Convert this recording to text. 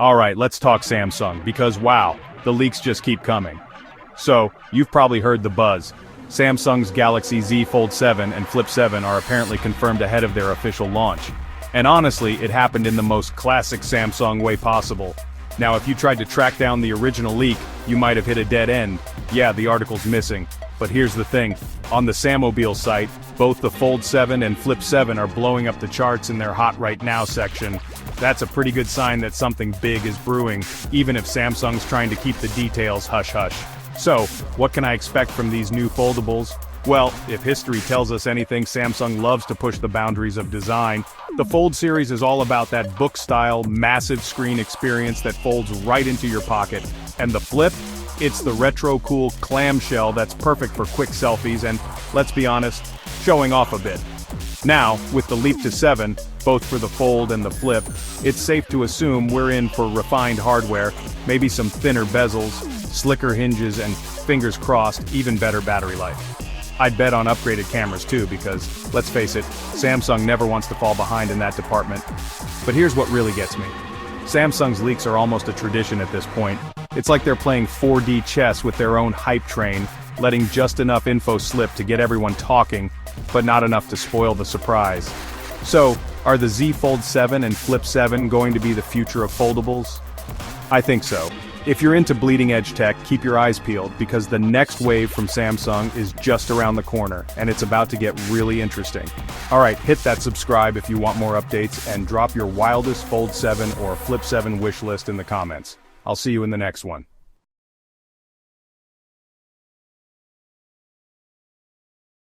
Alright, let's talk Samsung, because wow, the leaks just keep coming. So, you've probably heard the buzz. Samsung's Galaxy Z Fold 7 and Flip 7 are apparently confirmed ahead of their official launch. And honestly, it happened in the most classic Samsung way possible. Now if you tried to track down the original leak, you might have hit a dead end. Yeah, the article's missing. But here's the thing, on the Sammobile site, both the Fold 7 and Flip 7 are blowing up the charts in their Hot Right Now section. That's a pretty good sign that something big is brewing, even if Samsung's trying to keep the details hush-hush. So, what can I expect from these new foldables? Well, if history tells us anything, Samsung loves to push the boundaries of design. The Fold series is all about that book-style, massive screen experience that folds right into your pocket. And the Flip? It's the retro-cool clamshell that's perfect for quick selfies and, let's be honest, showing off a bit. Now, with the leap to 7, both for the Fold and the Flip, it's safe to assume we're in for refined hardware, maybe some thinner bezels, slicker hinges, and, fingers crossed, even better battery life. I'd bet on upgraded cameras too because, let's face it, Samsung never wants to fall behind in that department. But here's what really gets me. Samsung's leaks are almost a tradition at this point. It's like they're playing 4D chess with their own hype train, letting just enough info slip to get everyone talking, but not enough to spoil the surprise. So, are the Z Fold 7 and Flip 7 going to be the future of foldables? I think so. If you're into bleeding-edge tech, keep your eyes peeled, because the next wave from Samsung is just around the corner, and it's about to get really interesting. Alright, hit that subscribe if you want more updates, and drop your wildest Fold 7 or Flip 7 wish list in the comments. I'll see you in the next one.